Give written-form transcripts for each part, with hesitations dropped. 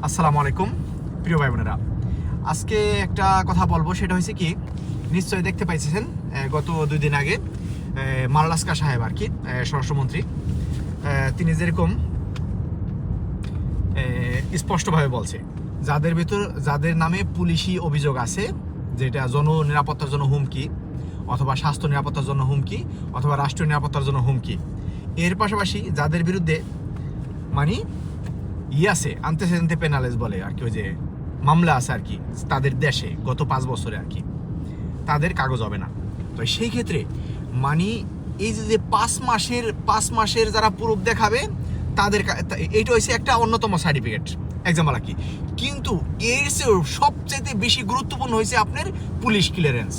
আসসালামু আলাইকুম প্রিয় ভাই বোনেরা, আজকে একটা কথা বলবো। সেটা হয়েছে কি, নিশ্চয়ই দেখতে পাইছেন গত 2 দিন আগে মালালাস্কা সাহেব আর কি স্বরাষ্ট্রমন্ত্রী, তিনি যেরকম স্পষ্টভাবে বলছে যাদের নামে পুলিশি অভিযোগ আছে, যেটা জননিরাপত্তার জন্য হুমকি অথবা স্বাস্থ্য নিরাপত্তার জন্য হুমকি অথবা রাষ্ট্রীয় নিরাপত্তার জন্য হুমকি, এর পাশাপাশি যাদের বিরুদ্ধে মানে আছে আন্তর্জাতিক পেনালেস বলে আর কি, ওই যে মামলা আছে আর কি তাদের দেশে গত 5 বছরে আর কি, তাদের কাগজ হবে না। তো সেই ক্ষেত্রে মানে এই যে 5 মাসের যারা প্রুফ দেখাবে তাদের এইটা হচ্ছে একটা অন্যতম সার্টিফিকেট এক্সাম্পল আর কি। কিন্তু এর চেয়েও সবচেয়ে বেশি গুরুত্বপূর্ণ হয়েছে আপনার পুলিশ ক্লিয়ারেন্স।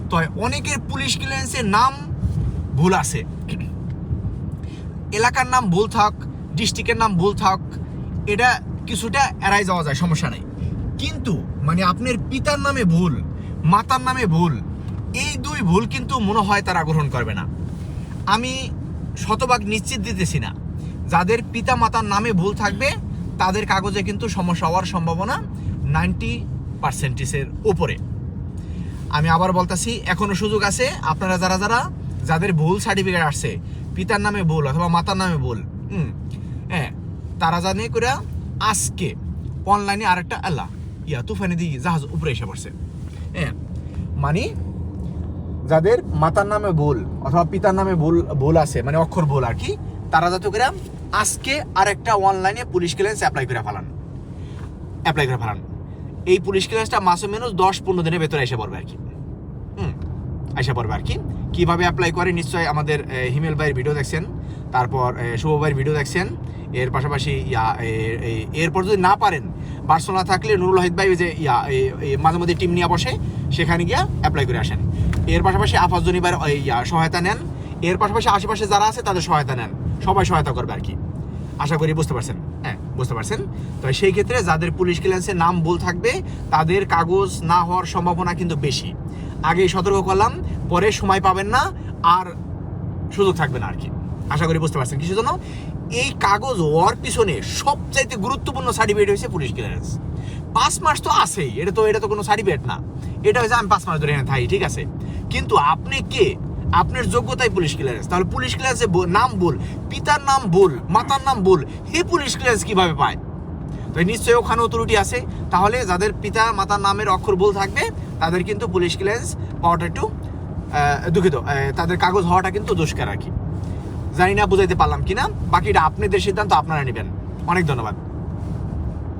তো অনেকের পুলিশ ক্লিয়ারেন্সের নাম ভুল আছে, এলাকার নাম ভুল থাক, ডিস্ট্রিক্টের নাম ভুল থাক, এটা কিছুটা এড়াই যাওয়া যায়, সমস্যা নেই। কিন্তু মানে আপনার পিতার নামে ভুল, মাতার নামে ভুল, এই 2 ভুল কিন্তু মনে হয় তারা গ্রহণ করবে না। আমি শতভাগ নিশ্চিত দিতেছি না, যাদের পিতা মাতার নামে ভুল থাকবে তাদের কাগজে কিন্তু সমস্যা হওয়ার সম্ভাবনা 90% উপরে। আমি আবার বলতেছি, এখনো সুযোগ আছে। আপনারা যাদের ভুল সার্টিফিকেট আসছে, পিতার নামে ভুল অথবা মাতার নামে ভুল, তারা জানে করে আজকে অনলাইনে আরেকটা তুফানি দিয়ে জাহাজ উপরে এসে পড়ছে। মানে যাদের মাতার নামে ভুল অথবা পিতার নামে ভুল আছে, মানে অক্ষর ভুল আর কি, তারা যাতে করে আজকে আরেকটা অনলাইনে পুলিশ ক্লিয়ারেন্স অ্যাপ্লাই করে ফেলান। এই পুলিশ ক্লিয়ারেন্সটা মাসে মেনুস 10-15 দিনের ভেতরে এসে পড়বে আর কি। কিভাবে অ্যাপ্লাই করে নিশ্চয়ই আমাদের হিমেল ভাইয়ের ভিডিও দেখছেন, তারপর শুভ ভাইয়ের ভিডিও দেখছেন। এর পাশাপাশি এরপর যদি না পারেন, বার্সেলোনা থাকলে নুরুল হাইদ ভাই যে মাঝে মধ্যে টিম নিয়ে বসে, সেখানে গিয়ে অ্যাপ্লাই করে আসেন। এর পাশাপাশি আফাজ জনিবার সহায়তা নেন। এর পাশাপাশি আশেপাশে যারা আছে তাদের সহায়তা নেন, সবাই সহায়তা করবে আর কি। আশা করি বুঝতে পারছেন। বুঝতে পারছেন। তো সেই ক্ষেত্রে যাদের পুলিশ ক্লিয়ারেন্সের নাম ভুল থাকবে তাদের কাগজ না হওয়ার সম্ভাবনা কিন্তু বেশি। আগেই সতর্ক করলাম, পরে সময় পাবেন না আর সুযোগ থাকবে না আর কি। আশা করি বুঝতে পারছেন। কিছু জন্য এই কাগজ হওয়ার পিছনে সবচাইতে গুরুত্বপূর্ণ সার্টিফিকেট হয়েছে পুলিশ ক্লিয়ারেন্স। 5 মাস তো আছেই, এটা তো কোনো সার্টিফিকেট না। এটা হয়েছে আমি 5 মাস ধরে এখানে থাকি, ঠিক আছে, কিন্তু আপনি কে, আপনার যোগ্যতায় পুলিশ ক্লিয়ারেন্স। তাহলে পুলিশ ক্লিয়ারেন্সে নাম ভুল, পিতার নাম ভুল, মাতার নাম ভুল, হে পুলিশ ক্লিয়ারেন্স কিভাবে পায়? তো নিশ্চয়ই ওখানেও ত্রুটি আছে। তাহলে যাদের পিতা মাতার নামের অক্ষর ভুল থাকবে তাদের কিন্তু পুলিশ ক্লিয়ারেন্স পাওয়াটা একটু দুঃখিত, তাদের কাগজ হওয়াটা কিন্তু দুষ্কার আর কি। জানি না বুঝাইতে পারলাম কিনা, বাকিটা আপনাদের সিদ্ধান্ত, আপনারা নেবেন। অনেক ধন্যবাদ।